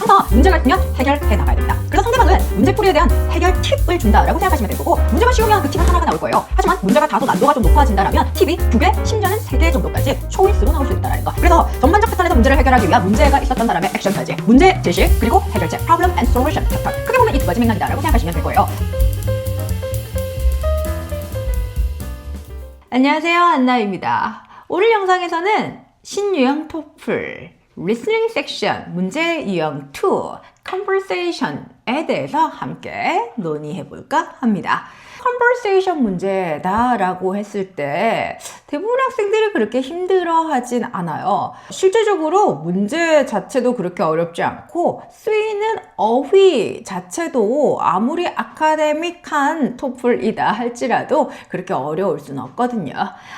그러면서 문제가 있으면 해결해 나가야 됩니다. 그래서 상대방은 문제풀이에 대한 해결 팁을 준다라고 생각하시면 될 거고, 문제가 쉬우면 그 팁은 하나가 나올 거예요. 하지만 문제가 다소 난도가 좀 높아진다라면 팁이 2개, 심지어는 3개 정도까지 초일수로 나올 수 있다는 거. 그래서 전반적 패턴에서 문제를 해결하기 위한 문제가 있었던 사람의 액션까지, 문제 제시 그리고 해결책, problem and solution 패턴. 크게 보면 이 2가지 맥락이다라고 생각하시면 될 거예요. 안녕하세요, 안나입니다. 오늘 영상에서는 신유형 토플 리스닝 섹션 문제 유형 2 conversation에 대해서 함께 논의해볼까 합니다. conversation 문제다라고 했을 때 대부분 학생들이 그렇게 힘들어하진 않아요. 실제적으로 문제 자체도 그렇게 어렵지 않고 쓰이는 어휘 자체도 아무리 아카데믹한 토플이다 할지라도 그렇게 어려울 수는 없거든요.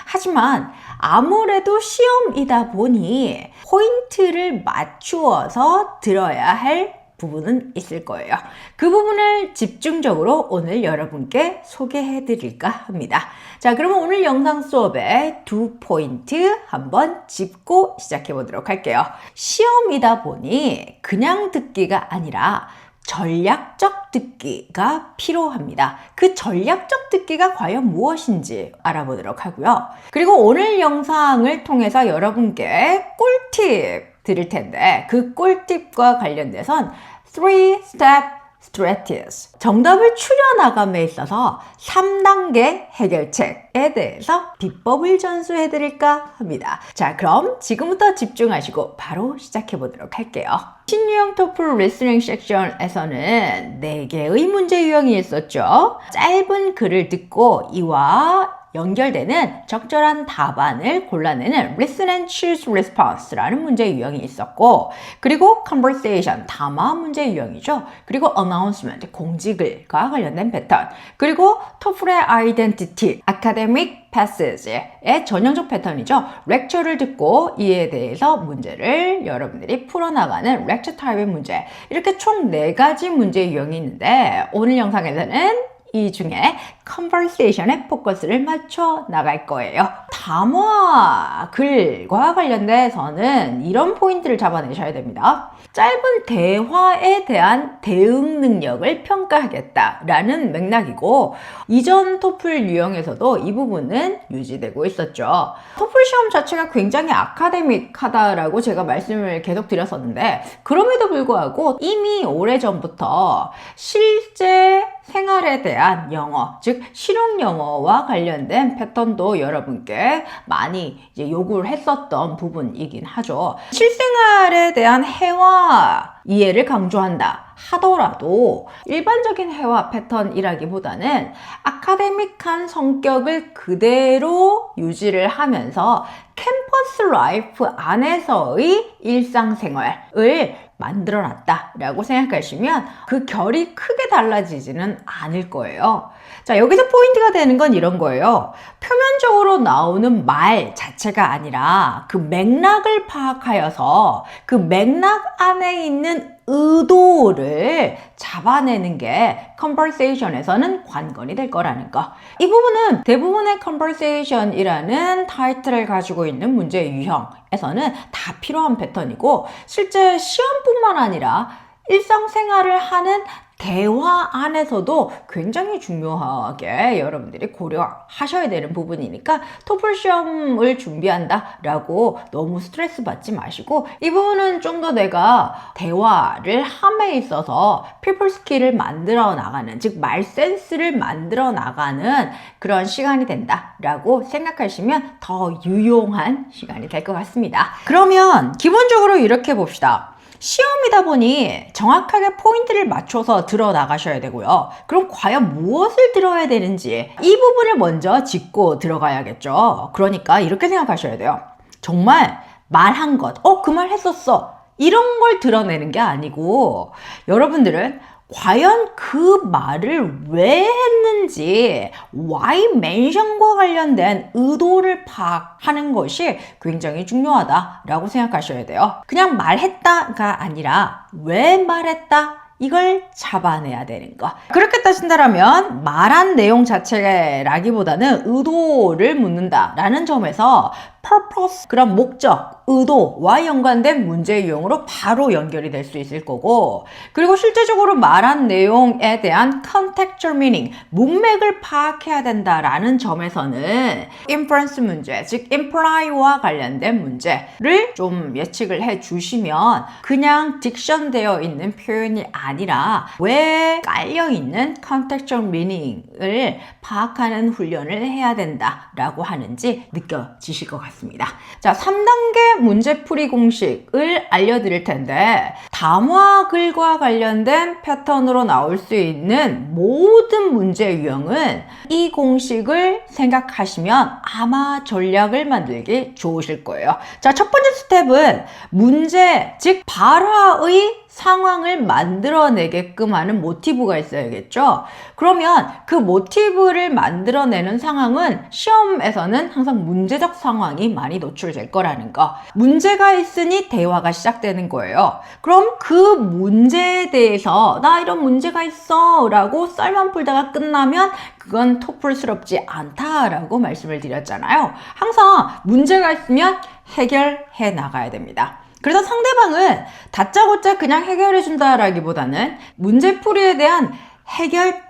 하지만 아무래도 시험이다 보니 포인트를 맞추어서 들어야 할 부분은 있을 거예요. 그 부분을 집중적으로 오늘 여러분께 소개해 드릴까 합니다. 자, 그러면 오늘 영상 수업의 2포인트 한번 짚고 시작해 보도록 할게요. 시험이다 보니 그냥 듣기가 아니라 전략적 듣기가 필요합니다. 그 전략적 듣기가 과연 무엇인지 알아보도록 하고요. 그리고 오늘 영상을 통해서 여러분께 꿀팁 드릴 텐데, 그 꿀팁과 관련돼선 3-step strategies, 정답을 추려나감에 있어서 3단계 해결책에 대해서 비법을 전수해 드릴까 합니다. 자, 그럼 지금부터 집중하시고 바로 시작해 보도록 할게요. 신유형 토플 리스닝 섹션에서는 4개의 문제 유형이 있었죠. 짧은 글을 듣고 이와 연결되는 적절한 답안을 골라내는 listen and choose response라는 문제 유형이 있었고, 그리고 conversation, 담화 문제 유형이죠. 그리고 announcement, 공지글과 관련된 패턴, 그리고 토플의 identity, academic passage의 전형적 패턴이죠. 렉처를 듣고 이에 대해서 문제를 여러분들이 풀어나가는 lecture 타입의 문제, 이렇게 총 4가지 문제 유형이 있는데, 오늘 영상에서는 이 중에 conversation에 포커스를 맞춰 나갈 거예요. 담화 글과 관련돼서는 이런 포인트를 잡아내셔야 됩니다. 짧은 대화에 대한 대응 능력을 평가하겠다라는 맥락이고, 이전 토플 유형에서도 이 부분은 유지되고 있었죠. 토플 시험 자체가 굉장히 아카데믹하다라고 제가 말씀을 계속 드렸었는데, 그럼에도 불구하고 이미 오래전부터 실제 생활에 대한 영어, 즉 실용 영어와 관련된 패턴도 여러분께 많이 이제 요구를 했었던 부분이긴 하죠. 실생활에 대한 회화 이해를 강조한다 하더라도 일반적인 회화 패턴이라기보다는 아카데믹한 성격을 그대로 유지를 하면서 캠퍼스 라이프 안에서의 일상생활을 만들어놨다 라고 생각하시면 그 결이 크게 달라지지는 않을 거예요. 자, 여기서 포인트가 되는 건 이런 거예요. 표면적으로 나오는 말 자체가 아니라 그 맥락을 파악하여서 그 맥락 안에 있는 의도를 잡아내는 게 conversation에서는 관건이 될 거라는 거. 이 부분은 대부분의 conversation이라는 타이틀을 가지고 있는 문제 유형에서는 다 필요한 패턴이고, 실제 시험뿐만 아니라 일상생활을 하는 대화 안에서도 굉장히 중요하게 여러분들이 고려하셔야 되는 부분이니까 토플 시험을 준비한다라고 너무 스트레스 받지 마시고, 이 부분은 좀 더 내가 대화를 함에 있어서 피플 스킬을 만들어 나가는, 즉 말 센스를 만들어 나가는 그런 시간이 된다라고 생각하시면 더 유용한 시간이 될 것 같습니다. 그러면 기본적으로 이렇게 봅시다. 시험이다 보니 정확하게 포인트를 맞춰서 들어 나가셔야 되고요. 그럼 과연 무엇을 들어야 되는지 이 부분을 먼저 짚고 들어가야겠죠. 그러니까 이렇게 생각하셔야 돼요. 정말 말한 것, 그 말 했었어, 이런 걸 드러내는 게 아니고, 여러분들은 과연 그 말을 왜 했는지 why mention과 관련된 의도를 파악하는 것이 굉장히 중요하다라고 생각하셔야 돼요. 그냥 말했다가 아니라 왜 말했다, 이걸 잡아내야 되는 거. 그렇게 따진다면 말한 내용 자체라기보다는 의도를 묻는다라는 점에서 purpose, 그런 목적, 의도와 연관된 문제 유형으로 바로 연결이 될 수 있을 거고, 그리고 실제적으로 말한 내용에 대한 contextual meaning, 문맥을 파악해야 된다라는 점에서는 inference 문제, 즉 imply와 관련된 문제를 좀 예측을 해 주시면 그냥 딕션되어 있는 표현이 아니라 왜 깔려있는 contextual meaning을 파악하는 훈련을 해야 된다라고 하는지 느껴지실 것 같습니다. 자, 3단계 문제풀이 공식을 알려드릴 텐데, 담화글과 관련된 패턴으로 나올 수 있는 모든 문제 유형은 이 공식을 생각하시면 아마 전략을 만들기 좋으실 거예요. 자, 첫 번째 스텝은 문제, 즉 발화의 상황을 만들어내게끔 하는 모티브가 있어야겠죠. 그러면 그 모티브를 만들어내는 상황은 시험에서는 항상 문제적 상황이 많이 노출될 거라는 거. 문제가 있으니 대화가 시작되는 거예요. 그럼 그 문제에 대해서 나 이런 문제가 있어 라고 썰만 풀다가 끝나면 그건 토플스럽지 않다라고 말씀을 드렸잖아요. 항상 문제가 있으면 해결해 나가야 됩니다. 그래서 상대방은 다짜고짜 그냥 해결해 준다라기보다는 문제풀이에 대한 해결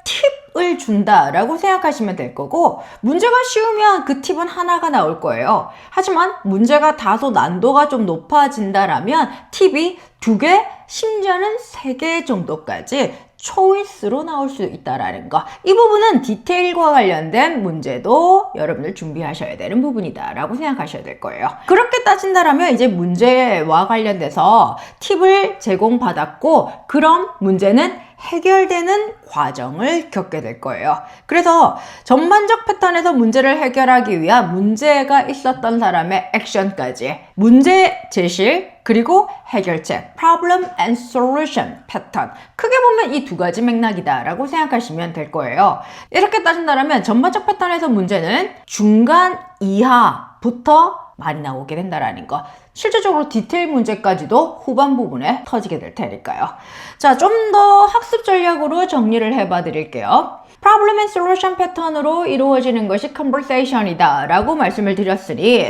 팁을 준다라고 생각하시면 될 거고, 문제가 쉬우면 그 팁은 하나가 나올 거예요. 하지만 문제가 다소 난도가 좀 높아진다라면 팁이 2개, 심지어는 3개 정도까지 초이스로 나올 수 있다라는 거. 이 부분은 디테일과 관련된 문제도 여러분들 준비하셔야 되는 부분이다라고 생각하셔야 될 거예요. 그렇게 따진다라면 이제 문제와 관련돼서 팁을 제공받았고, 그럼 문제는 해결되는 과정을 겪게 될 거예요. 그래서 전반적 패턴에서 문제를 해결하기 위한 문제가 있었던 사람의 액션까지, 문제 제시 그리고 해결책, problem and solution 패턴, 크게 보면 이 2가지 맥락이다라고 생각하시면 될 거예요. 이렇게 따진다면 전반적 패턴에서 문제는 중간 이하부터 많이 나오게 된다라는 거. 실제적으로 디테일 문제까지도 후반 부분에 터지게 될 테니까요. 자, 좀 더 학습 전략으로 정리를 해봐 드릴게요. Problem and Solution 패턴으로 이루어지는 것이 Conversation이다 라고 말씀을 드렸으니,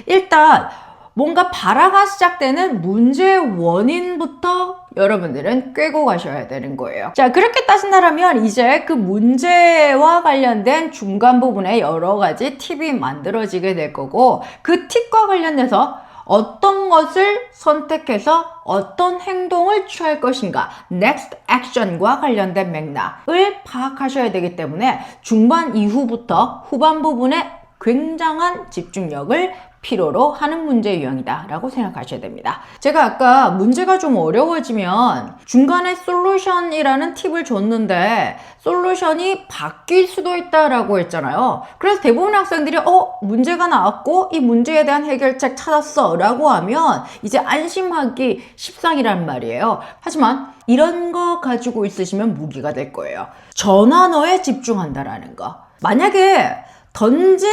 일단 뭔가 발화가 시작되는 문제의 원인부터 여러분들은 꿰고 가셔야 되는 거예요. 자, 그렇게 따진다면 이제 그 문제와 관련된 중간 부분에 여러 가지 팁이 만들어지게 될 거고, 그 팁과 관련돼서 어떤 것을 선택해서 어떤 행동을 취할 것인가, next action과 관련된 맥락을 파악하셔야 되기 때문에 중반 이후부터 후반 부분에 굉장한 집중력을 필요로 하는 문제 유형이다 라고 생각하셔야 됩니다. 제가 아까 문제가 좀 어려워지면 중간에 솔루션이라는 팁을 줬는데 솔루션이 바뀔 수도 있다라고 했잖아요. 그래서 대부분의 학생들이 문제가 나왔고 이 문제에 대한 해결책 찾았어 라고 하면 이제 안심하기 십상이란 말이에요. 하지만 이런 거 가지고 있으시면 무기가 될 거예요. 전환어에 집중한다라는 거. 만약에 던진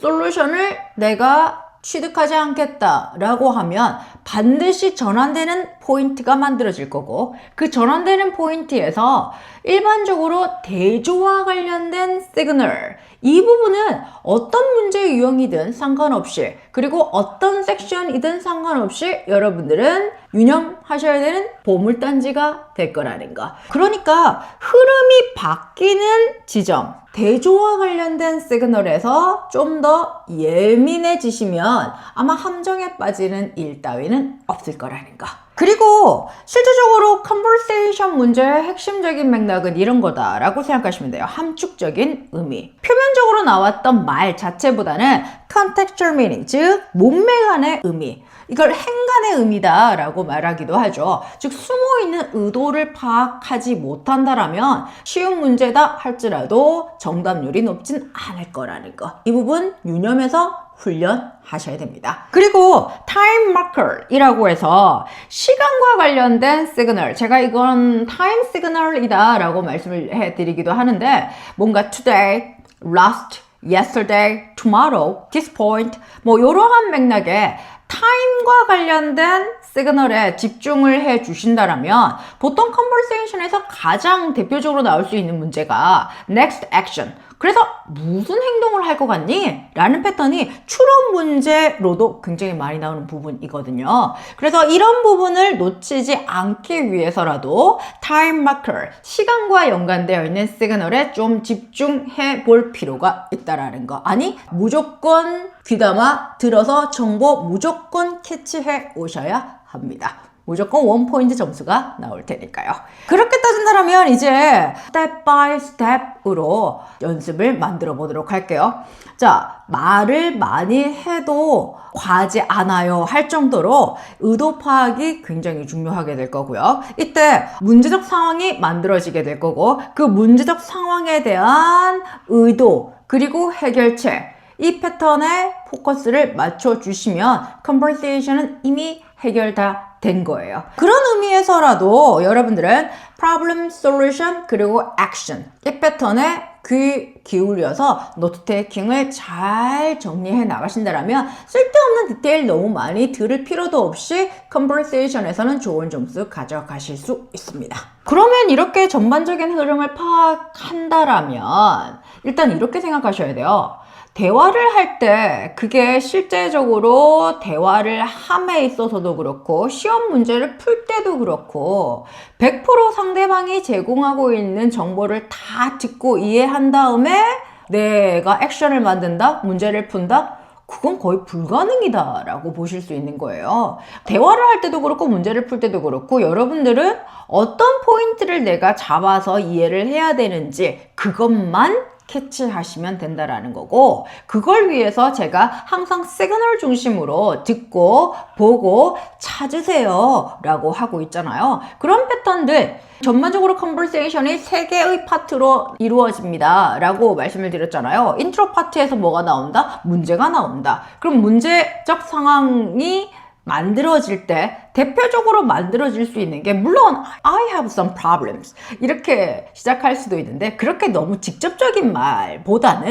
솔루션을 내가 취득하지 않겠다라고 하면 반드시 전환되는 포인트가 만들어질 거고, 그 전환되는 포인트에서 일반적으로 대조와 관련된 시그널, 이 부분은 어떤 문제 유형이든 상관없이, 그리고 어떤 섹션이든 상관없이 여러분들은 유념하셔야 되는 보물단지가 될 거라는 거. 그러니까 흐름이 바뀌는 지점, 대조와 관련된 시그널에서 좀 더 예민해지시면 아마 함정에 빠지는 일 따위는 없을 거라는 거. 그리고 실제적으로 컨버세이션 문제의 핵심적인 맥락은 이런 거다라고 생각하시면 돼요. 함축적인 의미. 표면적으로 나왔던 말 자체보다는 contextual meaning, 즉 문맥 안의 의미. 이걸 행간의 의미다라고 말하기도 하죠. 즉 숨어있는 의도를 파악하지 못한다라면 쉬운 문제다 할지라도 정답률이 높진 않을 거라는 거. 이 부분 유념해서 훈련하셔야 됩니다. 그리고 타임 마커이라고 해서 시간과 관련된 시그널, 제가 이건 타임 시그널이다 라고 말씀을 해드리기도 하는데, 뭔가 today, last, yesterday, tomorrow, this point, 뭐 이러한 맥락에 타임과 관련된 시그널에 집중을 해 주신다라면 보통 컨버세이션에서 가장 대표적으로 나올 수 있는 문제가 next action. 그래서 무슨 행동을 할 것 같니? 라는 패턴이 추론 문제로도 굉장히 많이 나오는 부분이거든요. 그래서 이런 부분을 놓치지 않기 위해서라도 time marker, 시간과 연관되어 있는 시그널에 좀 집중해 볼 필요가 있다라는 거. 아니, 무조건 귀담아 들어서 정보 무조건 캐치해 오셔야 합니다. 무조건 1포인트 점수가 나올 테니까요. 그렇게 따진다면 이제 스텝 바이 스텝으로 연습을 만들어 보도록 할게요. 자, 말을 많이 해도 과하지 않아요 할 정도로 의도 파악이 굉장히 중요하게 될 거고요. 이때 문제적 상황이 만들어지게 될 거고 그 문제적 상황에 대한 의도 그리고 해결책 이 패턴에 포커스를 맞춰주시면 컨버세이션은 이미 해결 다 된 거예요. 그런 의미에서라도 여러분들은 problem, solution, 그리고 action 이 패턴에 귀 기울여서 노트 테이킹을 잘 정리해 나가신다면 쓸데없는 디테일 너무 많이 들을 필요도 없이 컨버세이션에서는 좋은 점수 가져가실 수 있습니다. 그러면 이렇게 전반적인 흐름을 파악한다라면 일단 이렇게 생각하셔야 돼요. 대화를 할 때 그게 실제적으로 대화를 함에 있어서도 그렇고 시험 문제를 풀 때도 그렇고 100% 상대방이 제공하고 있는 정보를 다 듣고 이해한 다음에 내가 액션을 만든다? 문제를 푼다? 그건 거의 불가능이다 라고 보실 수 있는 거예요. 대화를 할 때도 그렇고 문제를 풀 때도 그렇고 여러분들은 어떤 포인트를 내가 잡아서 이해를 해야 되는지 그것만 캐치하시면 된다라는 거고 그걸 위해서 제가 항상 시그널 중심으로 듣고 보고 찾으세요 라고 하고 있잖아요. 그런 패턴들 전반적으로 컨버세이션이 3개의 파트로 이루어집니다 라고 말씀을 드렸잖아요. 인트로 파트에서 뭐가 나온다? 문제가 나온다. 그럼 문제적 상황이 만들어질 때 대표적으로 만들어질 수 있는 게 물론 I have some problems 이렇게 시작할 수도 있는데 그렇게 너무 직접적인 말보다는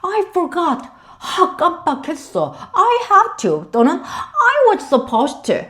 I forgot 깜빡했어 I have to 또는 I was supposed to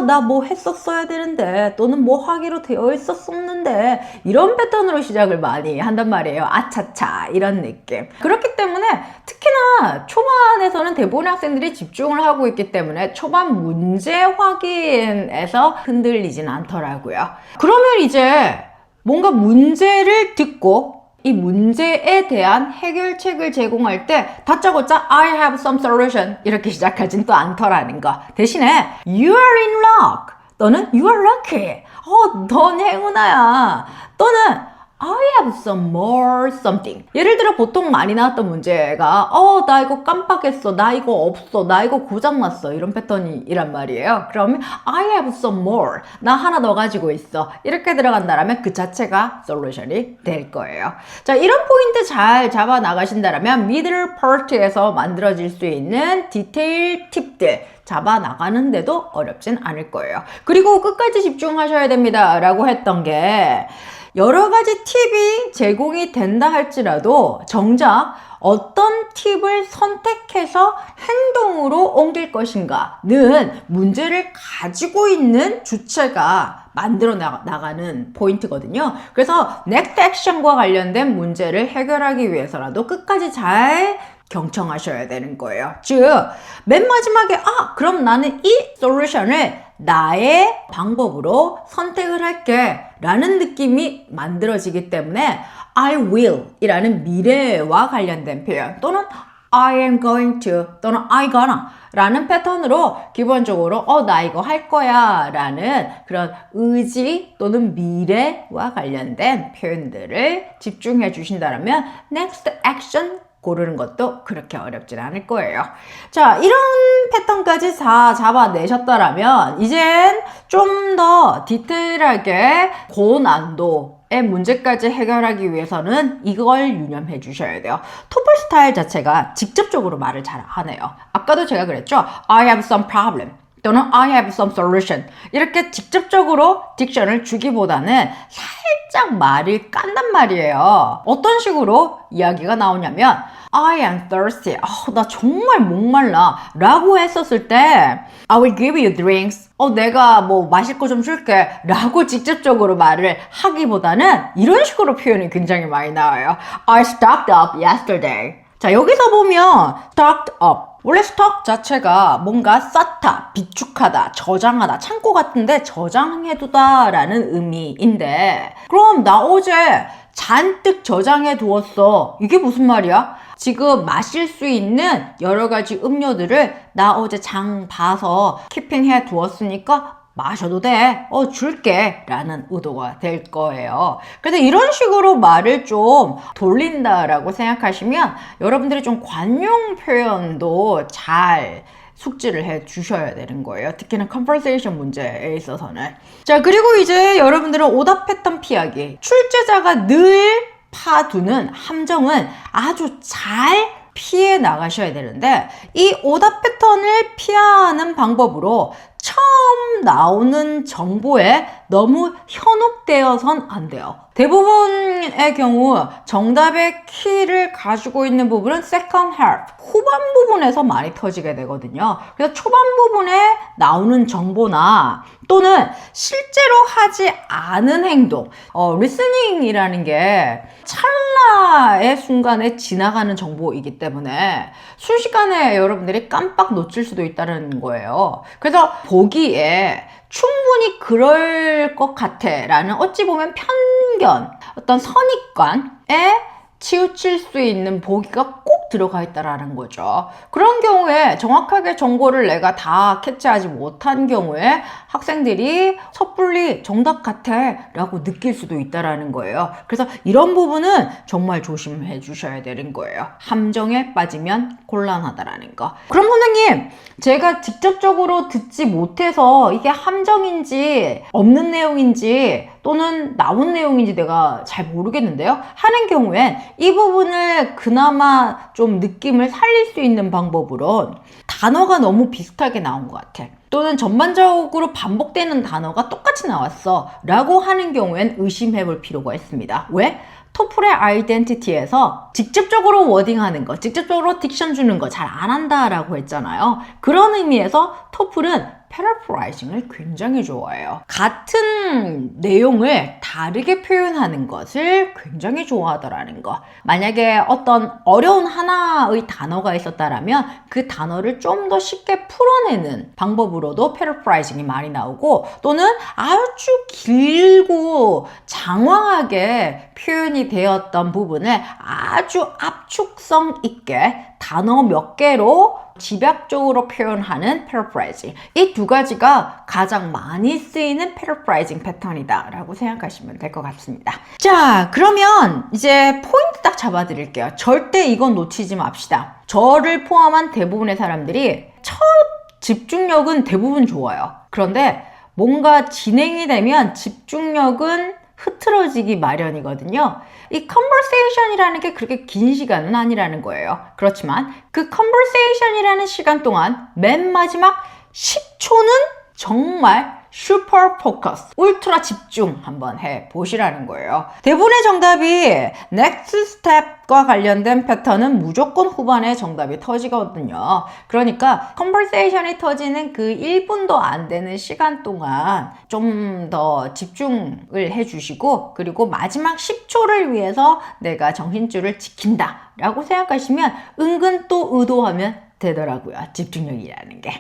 나 뭐 했었어야 되는데 또는 뭐 하기로 되어 있었었는데 이런 패턴으로 시작을 많이 한단 말이에요. 아차차 이런 느낌. 그렇기 때문에 특히나 초반에서는 대부분의 학생들이 집중을 하고 있기 때문에 초반 문제 확인에서 흔들리진 않더라고요. 그러면 이제 뭔가 문제를 듣고 이 문제에 대한 해결책을 제공할 때 다짜고짜 I have some solution 이렇게 시작하진 또 않더라는 거. 대신에 You are in luck 또는 You are lucky 넌 행운아야 또는 I have some more something. 예를 들어 보통 많이 나왔던 문제가 나 이거 깜빡했어. 나 이거 없어. 나 이거 고장났어. 이런 패턴이란 말이에요. 그러면 I have some more. 나 하나 더 가지고 있어. 이렇게 들어간다면 그 자체가 솔루션이 될 거예요. 자, 이런 포인트 잘 잡아 나가신다면 middle part에서 만들어질 수 있는 디테일 팁들 잡아 나가는데도 어렵진 않을 거예요. 그리고 끝까지 집중하셔야 됩니다. 라고 했던 게 여러 가지 팁이 제공이 된다 할지라도 정작 어떤 팁을 선택해서 행동으로 옮길 것인가는 문제를 가지고 있는 주체가 만들어 나가는 포인트거든요. 그래서 next action과 관련된 문제를 해결하기 위해서라도 끝까지 잘 경청하셔야 되는 거예요. 즉, 맨 마지막에 그럼 나는 이 솔루션을 나의 방법으로 선택을 할게 라는 느낌이 만들어지기 때문에 I will 이라는 미래와 관련된 표현 또는 I am going to 또는 I gonna 라는 패턴으로 기본적으로 나 이거 할 거야 라는 그런 의지 또는 미래와 관련된 표현들을 집중해 주신다면 next action 고르는 것도 그렇게 어렵진 않을 거예요. 자, 이런 패턴까지 다 잡아내셨다라면 이젠 좀 더 디테일하게 고난도의 문제까지 해결하기 위해서는 이걸 유념해 주셔야 돼요. 토플 스타일 자체가 직접적으로 말을 잘 하네요. 아까도 제가 그랬죠. I have some problem. 또는 I have some solution. 이렇게 직접적으로 딕션을 주기보다는 살짝 말을 깐단 말이에요. 어떤 식으로 이야기가 나오냐면 I am thirsty. 나 정말 목말라. 라고 했었을 때 I will give you drinks. 내가 뭐 마실 거 좀 줄게. 라고 직접적으로 말을 하기보다는 이런 식으로 표현이 굉장히 많이 나와요. I stocked up yesterday. 자, 여기서 보면 stocked up. 원래 스톡 자체가 뭔가 쌓다, 비축하다, 저장하다, 창고 같은데 저장해두다 라는 의미인데 그럼 나 어제 잔뜩 저장해 두었어. 이게 무슨 말이야? 지금 마실 수 있는 여러 가지 음료들을 나 어제 장 봐서 키핑해 두었으니까 마셔도 돼. 줄게. 라는 의도가 될 거예요. 그래서 이런 식으로 말을 좀 돌린다라고 생각하시면 여러분들이 좀 관용 표현도 잘 숙지를 해 주셔야 되는 거예요. 특히나 conversation 문제에 있어서는. 자, 그리고 이제 여러분들은 오답 패턴 피하기. 출제자가 늘 파두는 함정은 아주 잘 피해 나가셔야 되는데 이 오답 패턴을 피하는 방법으로 처음 나오는 정보에 너무 현혹되어선 안 돼요. 대부분의 경우 정답의 키를 가지고 있는 부분은 second half, 후반 부분에서 많이 터지게 되거든요. 그래서 초반 부분에 나오는 정보나 또는 실제로 하지 않은 행동, 리스닝이라는 게 찰나의 순간에 지나가는 정보이기 때문에 순식간에 여러분들이 깜빡 놓칠 수도 있다는 거예요. 그래서 보기에 충분히 그럴 것 같아 라는 어찌 보면 편견, 어떤 선입관에 치우칠 수 있는 보기가 꼭 들어가 있다라는 거죠. 그런 경우에 정확하게 정보를 내가 다 캐치하지 못한 경우에 학생들이 섣불리 정답 같아 라고 느낄 수도 있다라는 거예요. 그래서 이런 부분은 정말 조심해 주셔야 되는 거예요. 함정에 빠지면 곤란하다라는 거. 그럼 선생님, 제가 직접적으로 듣지 못해서 이게 함정인지 없는 내용인지 또는 나온 내용인지 내가 잘 모르겠는데요 하는 경우엔 이 부분을 그나마 좀 느낌을 살릴 수 있는 방법으로 단어가 너무 비슷하게 나온 것 같아. 또는 전반적으로 반복되는 단어가 똑같이 나왔어 라고 하는 경우엔 의심해 볼 필요가 있습니다. 왜? 토플의 아이덴티티에서 직접적으로 워딩하는 거, 직접적으로 딕션 주는 거 잘 안 한다라고 했잖아요. 그런 의미에서 토플은 패러프라이징을 굉장히 좋아해요. 같은 내용을 다르게 표현하는 것을 굉장히 좋아하더라는 거. 만약에 어떤 어려운 하나의 단어가 있었다라면 그 단어를 좀 더 쉽게 풀어내는 방법으로도 패러프라이징이 많이 나오고 또는 아주 길고 장황하게 표현이 되었던 부분을 아주 압축성 있게 단어 몇 개로 집약적으로 표현하는 패러프라이징. 이 두 가지가 가장 많이 쓰이는 패러프라이징 패턴이다 라고 생각하시면 될 것 같습니다. 자, 그러면 이제 포인트 딱 잡아 드릴게요. 절대 이건 놓치지 맙시다. 저를 포함한 대부분의 사람들이 첫 집중력은 대부분 좋아요. 그런데 뭔가 진행이 되면 집중력은 흐트러지기 마련이거든요. 이 conversation이라는 게 그렇게 긴 시간은 아니라는 거예요. 그렇지만 그 conversation이라는 시간 동안 맨 마지막 10초는 정말 슈퍼 포커스, 울트라 집중 한번 해 보시라는 거예요. 대부분의 정답이 next step과 관련된 패턴은 무조건 후반에 정답이 터지거든요. 그러니까 conversation이 터지는 그 1분도 안 되는 시간 동안 좀 더 집중을 해 주시고 그리고 마지막 10초를 위해서 내가 정신줄을 지킨다 라고 생각하시면 은근 또 의도하면 되더라고요. 집중력이라는 게.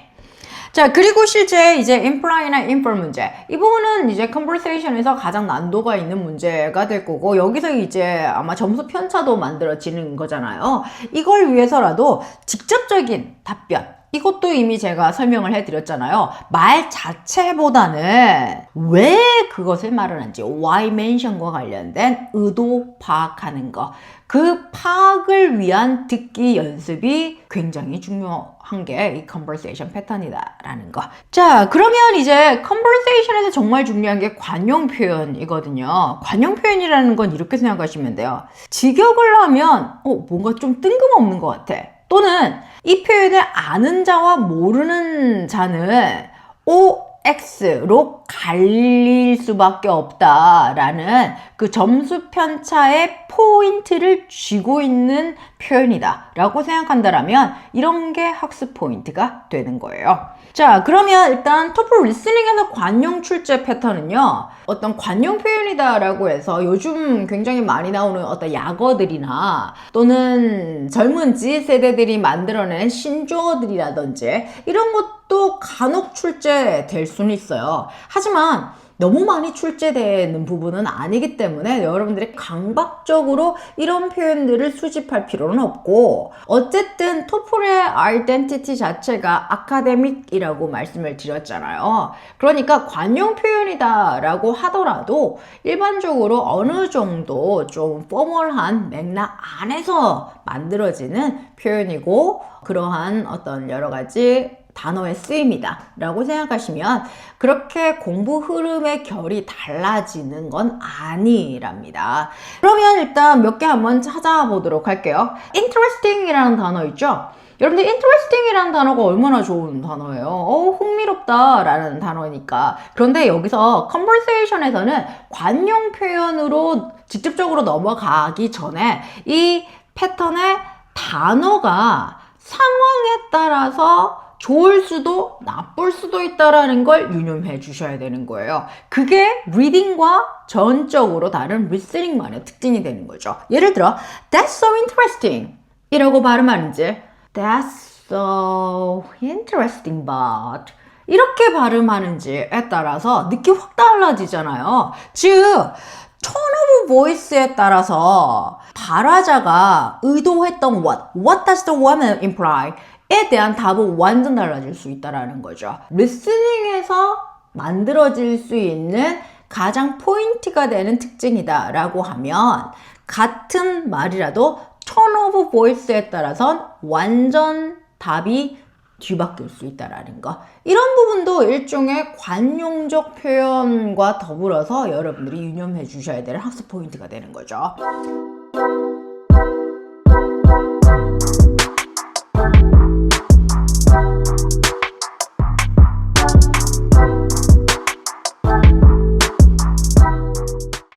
자, 그리고 실제 이제 imply나 infer 문제. 이 부분은 이제 conversation에서 가장 난도가 있는 문제가 될 거고, 여기서 이제 아마 점수 편차도 만들어지는 거잖아요. 이걸 위해서라도 직접적인 답변. 이것도 이미 제가 설명을 해드렸잖아요. 말 자체보다는 왜 그것을 말하는지, why mention과 관련된 의도 파악하는 거. 그 파악을 위한 듣기 연습이 굉장히 중요한 게 이 conversation 패턴이다라는 거. 자, 그러면 이제 conversation에서 정말 중요한 게 관용 표현이거든요. 관용 표현이라는 건 이렇게 생각하시면 돼요. 직역을 하면 뭔가 좀 뜬금없는 것 같아. 또는 이 표현을 아는 자와 모르는 자는 OX로 갈릴 수밖에 없다라는 그 점수 편차의 포인트를 쥐고 있는 표현이다 라고 생각한다면 이런 게 학습 포인트가 되는 거예요. 자, 그러면 일단 토플 리스닝에서 관용 출제 패턴은요, 어떤 관용 표현이다 라고 해서 요즘 굉장히 많이 나오는 어떤 약어들이나 또는 젊은 Z세대들이 만들어낸 신조어들이라든지 이런 것도 간혹 출제될 수는 있어요. 하지만 너무 많이 출제되는 부분은 아니기 때문에 여러분들이 강박적으로 이런 표현들을 수집할 필요는 없고, 어쨌든 토플의 아이덴티티 자체가 아카데믹이라고 말씀을 드렸잖아요. 그러니까 관용 표현이다 라고 하더라도 일반적으로 어느 정도 좀 포멀한 맥락 안에서 만들어지는 표현이고, 그러한 어떤 여러 가지 단어의 쓰임이다 라고 생각하시면 그렇게 공부 흐름의 결이 달라지는 건 아니랍니다. 그러면 일단 몇 개 한번 찾아보도록 할게요. interesting 이라는 단어 있죠? 여러분들 interesting 이라는 단어가 얼마나 좋은 단어예요. 흥미롭다 라는 단어니까. 그런데 여기서 conversation에서는 관용 표현으로 직접적으로 넘어가기 전에 이 패턴의 단어가 상황에 따라서 좋을 수도 나쁠 수도 있다라는 걸 유념해 주셔야 되는 거예요. 그게 리딩과 전적으로 다른 리스닝만의 특징이 되는 거죠. 예를 들어 That's so interesting 이라고 발음하는지 That's so interesting but 이렇게 발음하는지에 따라서 느낌이 확 달라지잖아요. 즉 톤 오브 보이스에 따라서 발화자가 의도했던 what does the woman imply? 에 대한 답은 완전 달라질 수 있다는 거죠. 리스닝에서 만들어질 수 있는 가장 포인트가 되는 특징이다 라고 하면 같은 말이라도 톤 오브 보이스에 따라선 완전 답이 뒤바뀔 수 있다는 거. 이런 부분도 일종의 관용적 표현과 더불어서 여러분들이 유념해 주셔야 될 학습 포인트가 되는 거죠.